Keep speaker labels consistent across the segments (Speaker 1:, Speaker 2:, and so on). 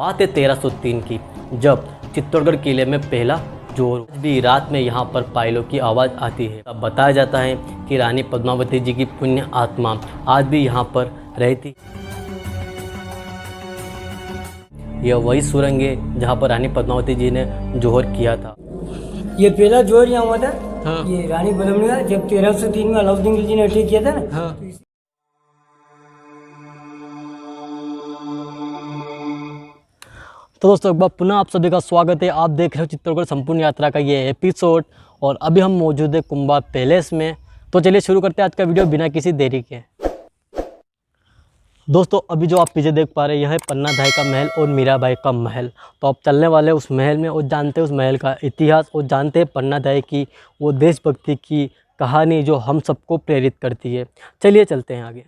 Speaker 1: बात है 1303 की, जब चित्तौड़गढ़ किले में पहला जोर भी रात में यहाँ पर पायलों की आवाज़ आती है। तब बताया जाता है कि रानी पद्मावती जी की पुण्य आत्मा आज भी यहाँ पर रहती। यह वही सुरंग है जहाँ पर रानी पद्मावती जी ने जोहर किया था।
Speaker 2: ये पहला जोहर यहाँ हुआ था।
Speaker 1: हाँ।
Speaker 2: ये रानी बलमनी का जब 1303 में अलाउद्दीन खिलजी ने अटैक किया था ना।
Speaker 1: हाँ। तो दोस्तों एक बार पुनः आप सभी का स्वागत है। आप देख रहे हो चित्तौड़गढ़ संपूर्ण यात्रा का ये एपिसोड और अभी हम मौजूद है कुंभा पैलेस में। तो चलिए शुरू करते हैं आज का वीडियो बिना किसी देरी के। दोस्तों अभी जो आप पीछे देख पा रहे हैं यह है पन्ना धाई का महल और मीराबाई का महल। तो आप चलने वाले उस महल में और जानते हैं उस महल का इतिहास और जानते हैं पन्ना धाई की वो देशभक्ति की कहानी जो हम सबको प्रेरित करती है। चलिए चलते हैं आगे।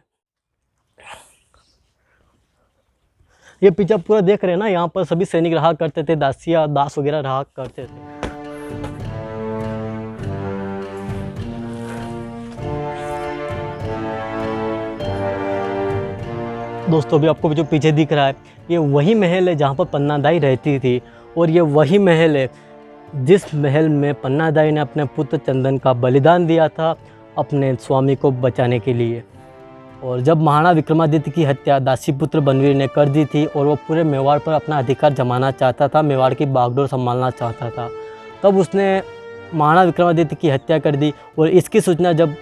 Speaker 1: ये पीछे पूरा देख रहे हैं ना, यहाँ पर सभी सैनिक रहा करते थे, दासिया दास वगैरह रहा करते थे। दोस्तों अभी आपको जो पीछे दिख रहा है ये वही महल है जहाँ पर पन्ना दाई रहती थी और ये वही महल है जिस महल में पन्ना दाई ने अपने पुत्र चंदन का बलिदान दिया था अपने स्वामी को बचाने के लिए। और जब महाराणा विक्रमादित्य की हत्या दासीपुत्र बनवीर ने कर दी थी और वो पूरे मेवाड़ पर अपना अधिकार जमाना चाहता था, मेवाड़ की बागडोर संभालना चाहता था, तब उसने महाराणा विक्रमादित्य की हत्या कर दी। और इसकी सूचना जब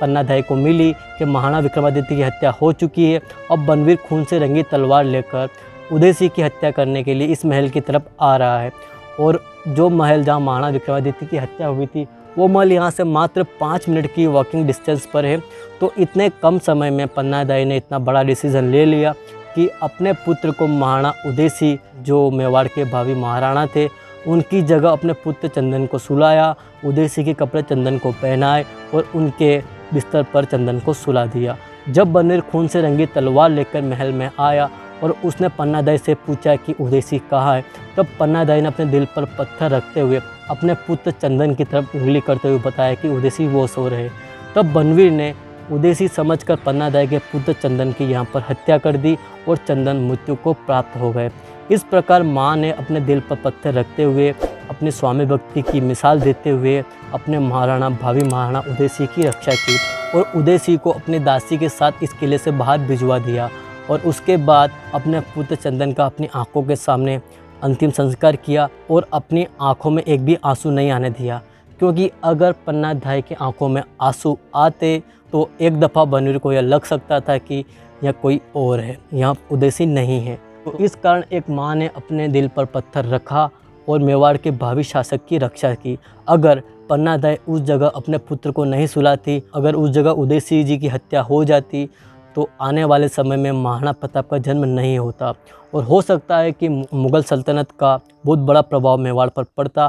Speaker 1: पन्ना धाई को मिली कि महाराणा विक्रमादित्य की हत्या हो चुकी है, अब बनवीर खून से रंगी तलवार लेकर उदय सिंह की हत्या करने के लिए इस महल की तरफ आ रहा है। और जो महल जहाँ महाराणा विक्रमादित्य की हत्या हुई थी वो महल यहाँ से मात्र 5 मिनट की वॉकिंग डिस्टेंस पर है। तो इतने कम समय में पन्ना दाई ने इतना बड़ा डिसीजन ले लिया कि अपने पुत्र को महाराणा उदय सिंह जो मेवाड़ के भावी महाराणा थे उनकी जगह अपने पुत्र चंदन को सुलाया, उदय सिंह के कपड़े चंदन को पहनाए और उनके बिस्तर पर चंदन को सुला दिया। जब बनवीर खून से रंगी तलवार लेकर महल में आया और उसने पन्ना दाई से पूछा कि उदय सिंह कहाँ है, तब पन्ना दाई ने अपने दिल पर पत्थर रखते हुए अपने पुत्र चंदन की तरफ उंगली करते हुए बताया कि उदय सिंह वो सो रहे। तब बनवीर ने उदय सिंह समझकर पन्ना दाई के पुत्र चंदन की यहाँ पर हत्या कर दी और चंदन मृत्यु को प्राप्त हो गए। इस प्रकार माँ ने अपने दिल पर पत्थर रखते हुए अपनी स्वामी भक्ति की मिसाल देते हुए अपने महाराणा भावी महाराणा उदय सिंह की रक्षा की और उदय सिंह को अपनी दासी के साथ इस किले से बाहर भिजवा दिया। और उसके बाद अपने पुत्र चंदन का अपनी आंखों के सामने अंतिम संस्कार किया और अपनी आंखों में एक भी आंसू नहीं आने दिया, क्योंकि अगर पन्ना धाई की आंखों में आंसू आते तो एक दफ़ा बनवीर को यह लग सकता था कि यह कोई और है, यहाँ उदय सिंह नहीं है। तो इस कारण एक माँ ने अपने दिल पर पत्थर रखा और मेवाड़ के भावी शासक की रक्षा की। अगर पन्ना दाई उस जगह अपने पुत्र को नहीं सुलाती, अगर उस जगह उदय सिंह जी की हत्या हो जाती तो आने वाले समय में महाराणा प्रताप का जन्म नहीं होता और हो सकता है कि मुग़ल सल्तनत का बहुत बड़ा प्रभाव मेवाड़ पर पड़ता।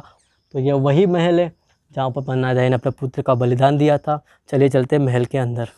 Speaker 1: तो यह वही महल है जहाँ पर पन्ना दाई ने अपने पुत्र का बलिदान दिया था। चलिए चलते हैं महल के अंदर।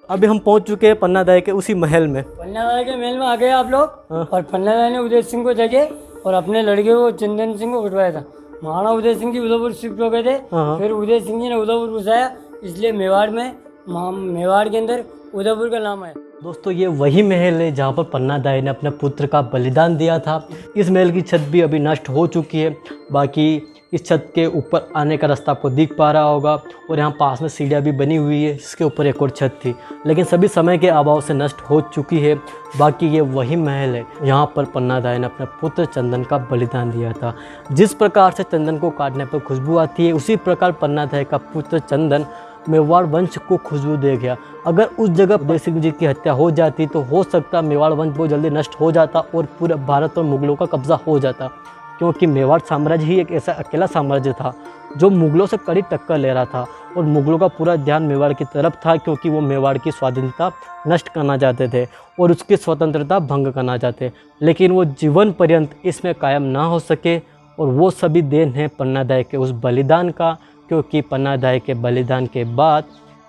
Speaker 1: अभी हम पहुंच चुके हैं पन्ना दाई के उसी महल में।
Speaker 2: पन्ना दाई के महल में आ गए आप लोग।
Speaker 1: हाँ।
Speaker 2: और पन्ना दाई ने उदय सिंह को जगे और अपने लड़के को चंदन सिंह को उठवाया था। महाराणा उदय सिंह जी उदयपुर शिफ्ट हो गए थे।
Speaker 1: हाँ।
Speaker 2: फिर उदय सिंह जी ने उदयपुर घुसाया, इसलिए मेवाड़ में मेवाड़ के अंदर उदयपुर का नाम आया।
Speaker 1: दोस्तों ये वही महल है जहाँ पर पन्ना दाई ने अपने पुत्र का बलिदान दिया था। इस महल की छत भी अभी नष्ट हो चुकी है, बाकी इस छत के ऊपर आने का रास्ता आपको दिख पा रहा होगा और यहाँ पास में सीढ़ियाँ भी बनी हुई है जिसके ऊपर एक और छत थी, लेकिन सभी समय के अभाव से नष्ट हो चुकी है। बाकी ये वही महल है यहाँ पर पन्ना दाई ने अपने पुत्र चंदन का बलिदान दिया था। जिस प्रकार से चंदन को काटने पर खुशबू आती है उसी प्रकार पन्ना दाई का पुत्र चंदन मेवाड़ वंश को खुशबू दे गया। अगर उस जगह उदय सिंह जी की हत्या हो जाती तो हो सकता मेवाड़ वंश बहुत जल्दी नष्ट हो जाता और पूरे भारत पर मुगलों का कब्जा हो जाता, क्योंकि मेवाड़ साम्राज्य ही एक ऐसा अकेला साम्राज्य था जो मुगलों से कड़ी टक्कर ले रहा था और मुगलों का पूरा ध्यान मेवाड़ की तरफ था, क्योंकि वो मेवाड़ की स्वाधीनता नष्ट करना चाहते थे और उसकी स्वतंत्रता भंग करना चाहते। लेकिन वो जीवन पर्यंत इसमें कायम ना हो सके और वो सभी देन है पन्नादाई के उस बलिदान का, क्योंकि पन्नादाई के बलिदान के बाद,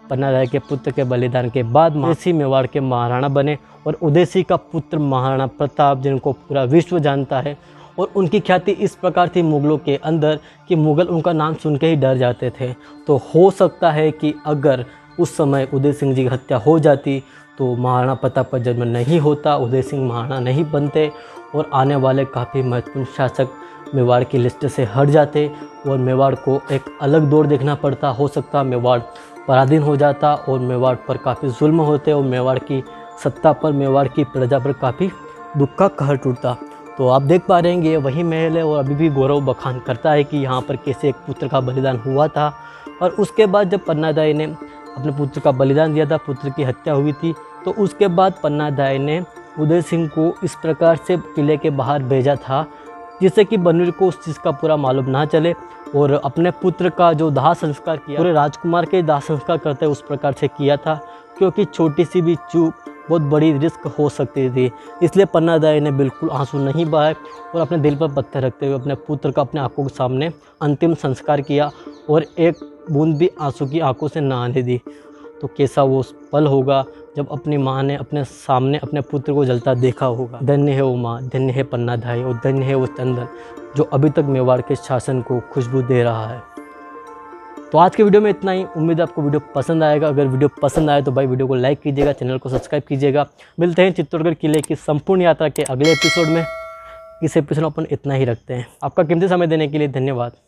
Speaker 1: पन्नादाई के पुत्र के बलिदान के बाद उदयसिंह मेवाड़ के महाराणा बने और उदयसिंह का पुत्र महाराणा प्रताप, जिनको पूरा विश्व जानता है, और उनकी ख्याति इस प्रकार थी मुगलों के अंदर कि मुगल उनका नाम सुन के ही डर जाते थे। तो हो सकता है कि अगर उस समय उदय सिंह जी की हत्या हो जाती तो महाराणा प्रताप का जन्म नहीं होता, उदय सिंह महाराणा नहीं बनते और आने वाले काफ़ी महत्वपूर्ण शासक मेवाड़ की लिस्ट से हट जाते और मेवाड़ को एक अलग दौर देखना पड़ता। हो सकता मेवाड़ पराधीन हो जाता और मेवाड़ पर काफ़ी जुल्म होते और मेवाड़ की सत्ता पर, मेवाड़ की प्रजा पर काफ़ी दुख का कहर टूटता। तो आप देख पा रहे हैं ये वही महल है और अभी भी गौरव बखान करता है कि यहाँ पर कैसे एक पुत्र का बलिदान हुआ था। और उसके बाद जब पन्नादाई ने अपने पुत्र का बलिदान दिया था, पुत्र की हत्या हुई थी, तो उसके बाद पन्नादाई ने उदय सिंह को इस प्रकार से किले के बाहर भेजा था जिससे कि बनवीर को उस चीज़ का पूरा मालूम ना चले और अपने पुत्र का जो दाह संस्कार किया, पूरे राजकुमार के दाह संस्कार करते उस प्रकार से किया था, क्योंकि छोटी सी भी चूक बहुत बड़ी रिस्क हो सकती थी। इसलिए पन्नादाई ने बिल्कुल आंसू नहीं बहाए और अपने दिल पर पत्थर रखते हुए अपने पुत्र का अपने आंखों के सामने अंतिम संस्कार किया और एक बूंद भी आंसू की आंखों से ना आने दी। तो कैसा वो पल होगा जब अपनी माँ ने अपने सामने अपने पुत्र को जलता देखा होगा। धन्य है वो माँ, धन्य है पन्नादाई और धन्य है वो चंदन जो अभी तक मेवाड़ के शासन को खुशबू दे रहा है। तो आज के वीडियो में इतना ही। उम्मीद है आपको वीडियो पसंद आएगा। अगर वीडियो पसंद आए तो भाई वीडियो को लाइक कीजिएगा, चैनल को सब्सक्राइब कीजिएगा। मिलते हैं चित्तौड़गढ़ किले की संपूर्ण यात्रा के अगले एपिसोड में। इस एपिसोड में अपन इतना ही रखते हैं। आपका कीमती समय देने के लिए धन्यवाद।